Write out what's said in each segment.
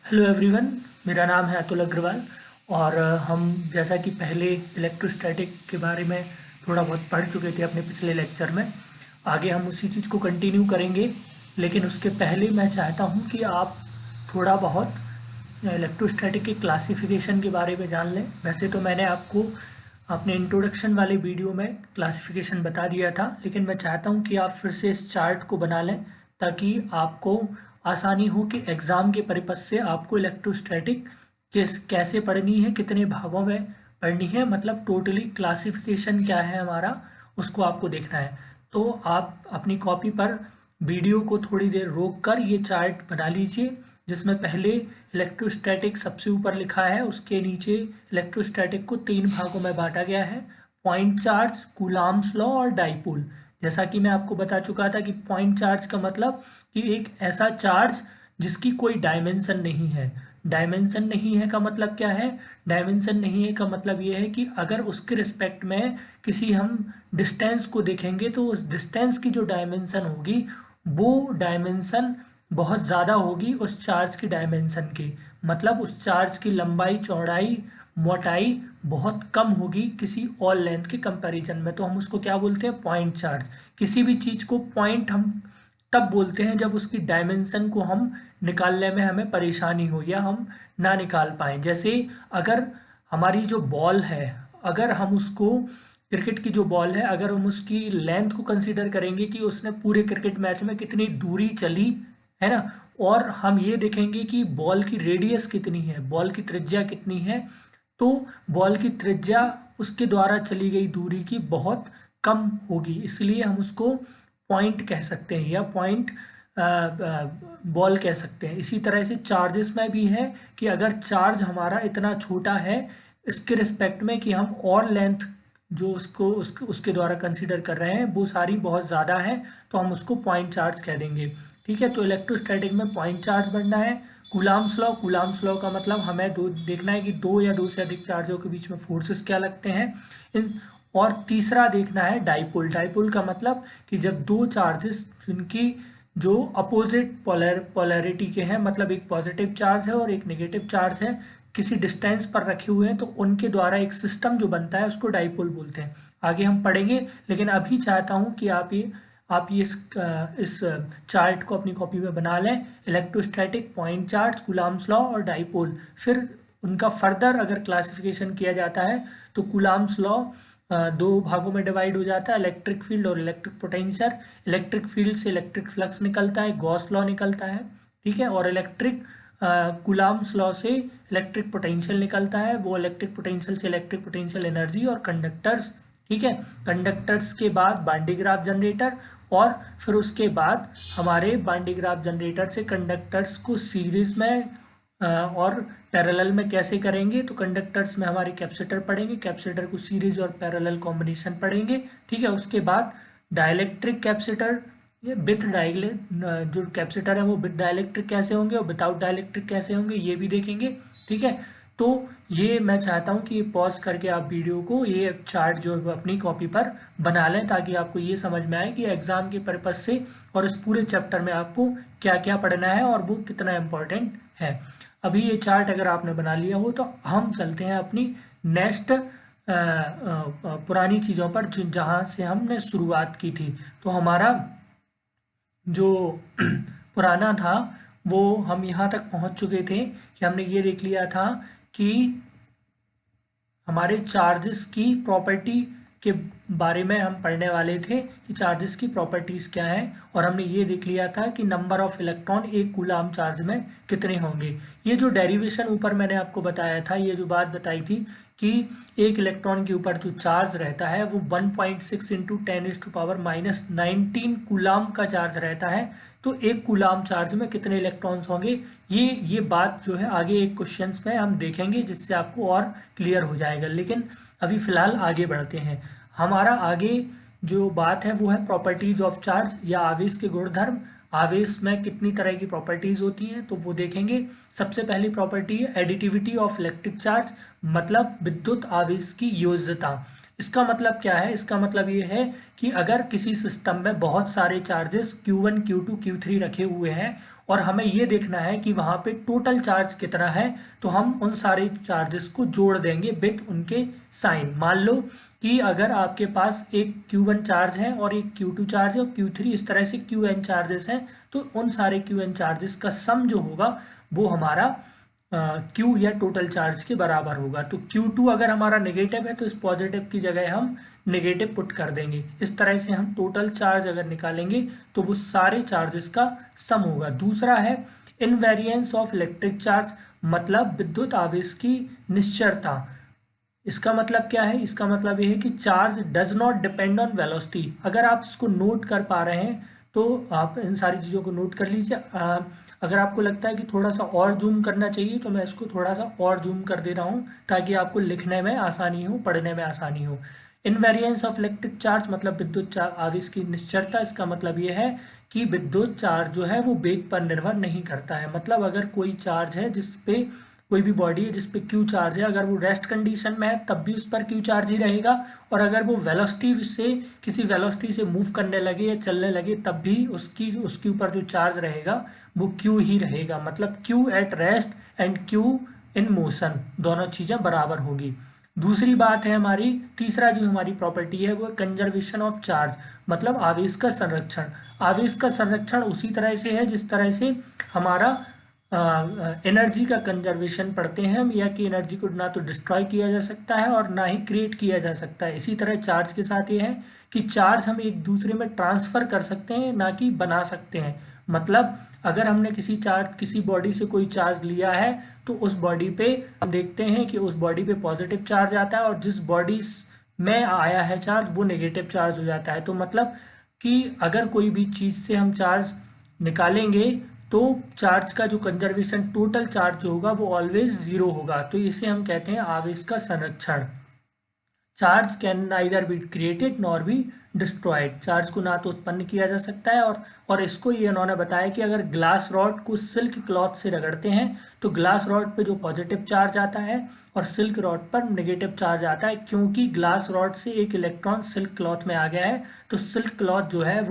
Hello everyone. मेरा नाम है अतुल अग्रवाल। और हम जैसा कि पहले इलेक्ट्रोस्टैटिक के बारे में थोड़ा बहुत पढ़ चुके थे अपने पिछले लेक्चर में, आगे हम उसी चीज़ को कंटिन्यू करेंगे। लेकिन उसके पहले मैं चाहता हूं कि आप थोड़ा बहुत इलेक्ट्रोस्टैटिक के क्लासिफिकेशन के बारे में जान लें। वैसे तो मैंने आपको अपने इंट्रोडक्शन वाले वीडियो में क्लासिफिकेशन बता दिया था, लेकिन मैं चाहता हूं कि आप फिर से इस चार्ट को बना लें ताकि आपको आसानी हो कि एग्ज़ाम के पर्पज़ से आपको इलेक्ट्रोस्टैटिक कैसे पढ़नी है, कितने भागों में पढ़नी है, मतलब टोटली क्लासिफिकेशन क्या है हमारा, उसको आपको देखना है। तो आप अपनी कॉपी पर वीडियो को थोड़ी देर रोक कर ये चार्ट बना लीजिए, जिसमें पहले इलेक्ट्रोस्टैटिक सबसे ऊपर लिखा है, उसके नीचे इलेक्ट्रोस्टैटिक को 3 भागों में बांटा गया है: पॉइंट चार्ज, कूलाम्स लॉ और डाइपोल। जैसा कि मैं आपको बता चुका था कि पॉइंट चार्ज का मतलब कि एक ऐसा चार्ज जिसकी कोई डायमेंशन नहीं है। डायमेंशन नहीं है का मतलब क्या है? डायमेंशन नहीं है का मतलब ये है कि अगर उसके रिस्पेक्ट में किसी हम डिस्टेंस को देखेंगे तो उस डिस्टेंस की जो डायमेंशन होगी वो डायमेंशन बहुत ज़्यादा होगी उस चार्ज की डायमेंशन की। मतलब उस चार्ज की लंबाई, चौड़ाई, मोटाई बहुत कम होगी किसी और लेंथ के कंपैरिजन में। तो हम उसको क्या बोलते हैं? Point charge. किसी भी चीज़ को पॉइंट हम तब बोलते हैं जब उसकी डायमेंशन को हम निकालने में हमें परेशानी हो या हम ना निकाल पाए। जैसे अगर हमारी जो बॉल है, अगर हम उसको, क्रिकेट की जो बॉल है, अगर हम उसकी लेंथ को कंसीडर करेंगे कि उसने पूरे क्रिकेट मैच में कितनी दूरी चली है ना, और हम ये देखेंगे कि बॉल की रेडियस कितनी है, बॉल की त्रिज्या कितनी है, तो बॉल की त्रिज्या उसके द्वारा चली गई दूरी की बहुत कम होगी, इसलिए हम उसको पॉइंट कह सकते हैं या पॉइंट बॉल कह सकते हैं। इसी तरह से चार्जेस में भी है कि अगर चार्ज हमारा इतना छोटा है इसके रिस्पेक्ट में कि हम और लेंथ जो उसके द्वारा कंसीडर कर रहे हैं वो सारी बहुत ज़्यादा है, तो हम उसको पॉइंट चार्ज कह देंगे। ठीक है, तो इलेक्ट्रोस्टैटिक में पॉइंट चार्ज बनना है। कूलाम्स लॉ का मतलब हमें देखना है कि दो या दो से अधिक चार्जों के बीच में फोर्सेस क्या लगते हैं इन। और तीसरा देखना है डाइपोल। डाइपोल का मतलब कि जब दो चार्जेस जिनकी जो अपोजिट पोलैरिटी के हैं, मतलब एक पॉजिटिव चार्ज है और एक नेगेटिव चार्ज है, किसी डिस्टेंस पर रखे हुए हैं, तो उनके द्वारा एक सिस्टम जो बनता है उसको डाइपोल बोलते हैं। आगे हम पढ़ेंगे, लेकिन अभी चाहता हूं कि आप ये इस चार्ट को अपनी कॉपी में बना लें: electrostatic, point charge, coulombs law और डाइपोल। फिर उनका फर्दर अगर क्लासिफिकेशन किया जाता है तो कूलाम्स लॉ दो भागों में डिवाइड हो जाता है: इलेक्ट्रिक फील्ड और इलेक्ट्रिक पोटेंशियल। इलेक्ट्रिक फील्ड से इलेक्ट्रिक फ्लक्स निकलता है, गॉस लॉ निकलता है। ठीक है, और इलेक्ट्रिक कूलाम्स लॉ से इलेक्ट्रिक पोटेंशियल निकलता है, वो इलेक्ट्रिक पोटेंशियल से इलेक्ट्रिक पोटेंशियल एनर्जी और कंडक्टर्स। ठीक है, कंडक्टर्स के बाद बांडीग्राफ जनरेटर, और फिर उसके बाद हमारे बांडीग्राफ जनरेटर से कंडक्टर्स को सीरीज में और पैरेलल में कैसे करेंगे, तो कंडक्टर्स में हमारे कैपेसिटर पढ़ेंगे, कैपेसिटर को सीरीज और पैरेलल कॉम्बिनेशन पढ़ेंगे। ठीक है, उसके बाद डाइलेक्ट्रिक कैपेसिटर, ये विथ जो कैपेसिटर है वो विथ डाइलेक्ट्रिक कैसे होंगे और विदाउट डाइलेक्ट्रिक कैसे होंगे, ये भी देखेंगे। ठीक है, तो ये मैं चाहता हूँ कि पॉज करके आप वीडियो को, ये चार्ट जो है अपनी कॉपी पर बना लें ताकि आपको ये समझ में आए कि एग्जाम के पर्पज से और इस पूरे चैप्टर में आपको क्या क्या पढ़ना है और वो कितना इम्पोर्टेंट है। अभी ये चार्ट अगर आपने बना लिया हो तो हम चलते हैं अपनी नेक्स्ट पुरानी चीज़ों पर जहाँ से हमने शुरुआत की थी। तो हमारा जो पुराना था वो हम यहाँ तक पहुँच चुके थे कि हमने ये देख लिया था कि हमारे चार्जेस की प्रॉपर्टी के बारे में हम पढ़ने वाले थे कि चार्जेस की प्रॉपर्टीज़ क्या हैं, और हमने ये देख लिया था कि नंबर ऑफ इलेक्ट्रॉन एक कूलाम चार्ज में कितने होंगे। ये जो डेरिवेशन ऊपर मैंने आपको बताया था, ये जो बात बताई थी कि एक इलेक्ट्रॉन के ऊपर जो चार्ज रहता है वो 1.6 इंटू 10⁻⁻19 कूलाम का चार्ज रहता है। तो एक कूलाम चार्ज में कितने इलेक्ट्रॉन्स होंगे, ये बात जो है आगे एक क्वेश्चंस में हम देखेंगे जिससे आपको और क्लियर हो जाएगा। लेकिन अभी फिलहाल आगे बढ़ते हैं। हमारा आगे जो बात है वो है प्रॉपर्टीज ऑफ चार्ज या आवेश के गुणधर्म। आवेश में कितनी तरह की प्रॉपर्टीज होती हैं तो वो देखेंगे। सबसे पहली प्रॉपर्टी है एडिटिविटी ऑफ इलेक्ट्रिक चार्ज, मतलब विद्युत आवेश की योज्यता। इसका मतलब क्या है? इसका मतलब ये है कि अगर किसी सिस्टम में बहुत सारे चार्जेस Q1, Q2, Q3 रखे हुए हैं और हमें ये देखना है कि वहाँ पे टोटल चार्ज कितना है। तो हम उन सारे चार्जेस को जोड़ देंगे विथ उनके साइन। मान लो कि अगर आपके पास एक Q1 चार्ज है और एक Q2 चार्ज है और Q3, इस तरह से Qn चार्जेस हैं, तो उन सारे Qn चार्जेस का सम जो होगा वो हमारा Q या टोटल चार्ज के बराबर होगा। तो Q2 अगर हमारा नेगेटिव है तो इस पॉजिटिव की जगह हम नेगेटिव पुट कर देंगे। इस तरह से हम टोटल चार्ज अगर निकालेंगे तो वो सारे चार्जेस का सम होगा। दूसरा है इनवेरिएंस ऑफ इलेक्ट्रिक चार्ज, मतलब विद्युत आवेश की निश्चरता। इसका मतलब क्या है? इसका मतलब ये है कि charge does not depend on velocity. अगर आप इसको नोट कर पा रहे हैं तो आप इन सारी चीज़ों को नोट कर लीजिए। अगर आपको लगता है कि थोड़ा सा और जूम करना चाहिए तो मैं इसको थोड़ा सा और जूम कर दे रहा हूँ ताकि आपको लिखने में आसानी हो, पढ़ने में आसानी हो। इनवेरिएंस ऑफ इलेक्ट्रिक चार्ज मतलब विद्युत आवेश की निश्चरता। इसका मतलब ये है कि विद्युत चार्ज जो है वो वेग पर निर्भर नहीं करता है। मतलब अगर कोई चार्ज है जिस पे कोई भी बॉडी है जिस पे क्यू चार्ज है, अगर वो रेस्ट कंडीशन में है तब भी उस पर क्यू चार्ज ही रहेगा, और अगर वो वेलोसिटी से किसी वेलोसिटी से मूव करने लगे या चलने लगे तब भी उसके ऊपर जो चार्ज रहेगा वो क्यू ही रहेगा। मतलब Q at rest and Q in motion, दोनों चीज़ें बराबर होगी। दूसरी बात है हमारी, तीसरा जो हमारी प्रॉपर्टी है वो कंजर्वेशन ऑफ चार्ज, मतलब आवेश का संरक्षण। आवेश का संरक्षण उसी तरह से है जिस तरह से हमारा एनर्जी का कंजर्वेशन पढ़ते हैं हम, या कि एनर्जी को ना तो डिस्ट्रॉय किया जा सकता है और ना ही क्रिएट किया जा सकता है। इसी तरह चार्ज के साथ ये है कि चार्ज हम एक दूसरे में ट्रांसफर कर सकते हैं, ना कि बना सकते हैं। मतलब अगर हमने किसी बॉडी से कोई चार्ज लिया है तो उस बॉडी पे हम देखते हैं कि उस बॉडी पे पॉजिटिव चार्ज आता है, और जिस बॉडी में आया है चार्ज वो नेगेटिव चार्ज हो जाता है। तो मतलब कि अगर कोई भी चीज़ से हम चार्ज निकालेंगे तो चार्ज का जो कंजर्वेशन, टोटल चार्ज जो होगा वो ऑलवेज जीरो होगा। तो इसे हम कहते हैं आवेश का संरक्षण। Charge can neither be created nor be destroyed. Charge को ना तो उत्पन्न किया जा सकता है और इसको ये उन्होंने बताया कि अगर ग्लास रॉड को सिल्क क्लॉथ से रगड़ते हैं तो ग्लास रॉड पे जो पॉजिटिव चार्ज आता है और सिल्क रॉड पर नेगेटिव चार्ज आता है, क्योंकि ग्लास रॉड से एक इलेक्ट्रॉन सिल्क क्लॉथ में आ गया है तो सिल्क क्लॉथ जो है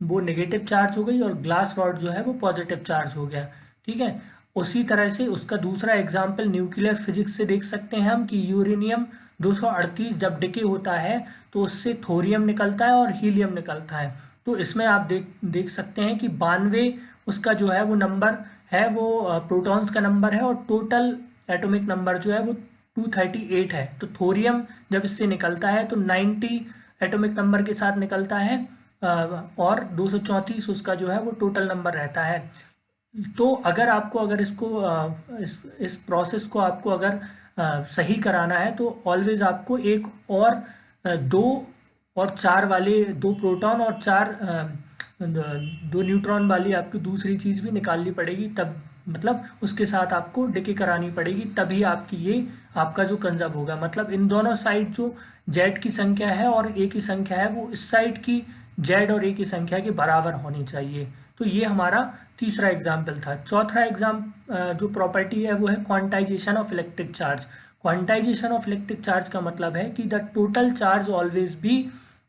वो नेगेटिव चार्ज हो गई और ग्लास रॉड जो है वो पॉजिटिव चार्ज हो गया। ठीक है। उसी तरह से उसका दूसरा एग्जाम्पल न्यूक्लियर फिजिक्स से देख सकते हैं हम कि यूरेनियम 238 जब डिके होता है तो उससे थोरियम निकलता है और हीलियम निकलता है। तो इसमें आप देख सकते हैं कि 92 उसका जो है वो नंबर है, वो प्रोटॉन्स का नंबर है, और टोटल एटॉमिक नंबर जो है वो 238 है। तो थोरियम जब इससे निकलता है तो 90 एटॉमिक नंबर के साथ निकलता है, और 234 उसका जो है वो टोटल नंबर रहता है। तो अगर इसको इस प्रोसेस को आपको अगर सही कराना है तो ऑलवेज आपको एक और 2 और 4 वाले 2 प्रोटॉन और 2 न्यूट्रॉन वाली आपकी दूसरी चीज़ भी निकालनी पड़ेगी, तब मतलब उसके साथ आपको डिके करानी पड़ेगी, तभी आपका जो कंजर्व होगा। मतलब इन दोनों साइड जो जेड की संख्या है और ए की संख्या है वो इस साइड की जेड और ए की संख्या के बराबर होनी चाहिए। तो ये हमारा तीसरा एग्जाम्पल था। चौथा जो प्रॉपर्टी है वो है quantization of electric charge. Quantization of electric charge का मतलब है कि the total charge always be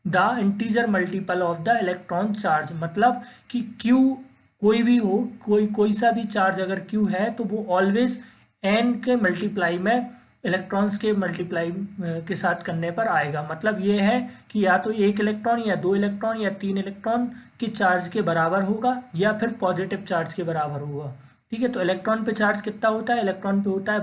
the integer multiple of the electron charge. मतलब कि Q कोई भी हो, कोई सा भी चार्ज अगर Q है तो वो ऑलवेज n के मल्टीप्लाई में इलेक्ट्रॉन्स के मल्टीप्लाई के साथ करने पर आएगा। मतलब ये है कि या तो 1 इलेक्ट्रॉन या 2 इलेक्ट्रॉन या 3 इलेक्ट्रॉन के चार्ज के बराबर होगा या फिर पॉजिटिव चार्ज के बराबर होगा। ठीक है। तो इलेक्ट्रॉन पे चार्ज कितना होता है? इलेक्ट्रॉन पे होता है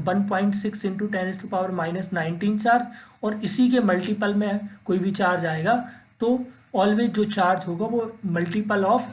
1.6 इंटू 10⁻⁻19 चार्ज, और इसी के मल्टीपल में कोई भी चार्ज आएगा तो ऑलवेज जो चार्ज होगा वो मल्टीपल ऑफ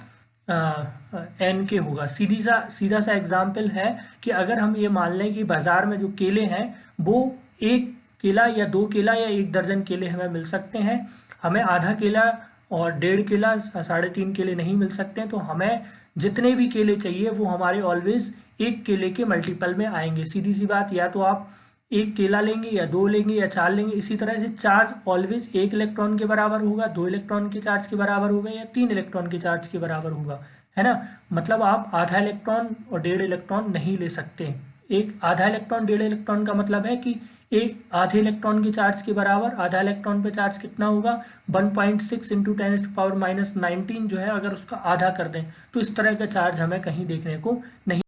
n के होगा। सीधा सा एग्जाम्पल है कि अगर हम ये मान लें कि बाजार में जो केले हैं वो 1 केला या 2 केला या 1 दर्जन केले हमें मिल सकते हैं, हमें आधा केला और 1.5 केला 3.5 केले नहीं मिल सकते हैं, तो हमें जितने भी केले चाहिए वो हमारे ऑलवेज 1 केले के मल्टीपल में आएंगे। सीधी सी बात, या तो आप 1 केला लेंगे या 2 लेंगे या 4 लेंगे। इसी तरह से चार्ज ऑलवेज 1 इलेक्ट्रॉन के बराबर होगा, 2 इलेक्ट्रॉन के चार्ज के बराबर होगा या 3 इलेक्ट्रॉन के चार्ज के बराबर होगा, है ना। मतलब आप आधा इलेक्ट्रॉन और 1.5 इलेक्ट्रॉन नहीं ले सकते। एक आधा इलेक्ट्रॉन 1.5 इलेक्ट्रॉन का मतलब है कि आधे इलेक्ट्रॉन के चार्ज के बराबर, आधा इलेक्ट्रॉन पे चार्ज कितना होगा 1.6 इंटू 10⁻⁻19 जो है, अगर उसका आधा कर दें तो इस तरह का चार्ज हमें कहीं देखने को नहीं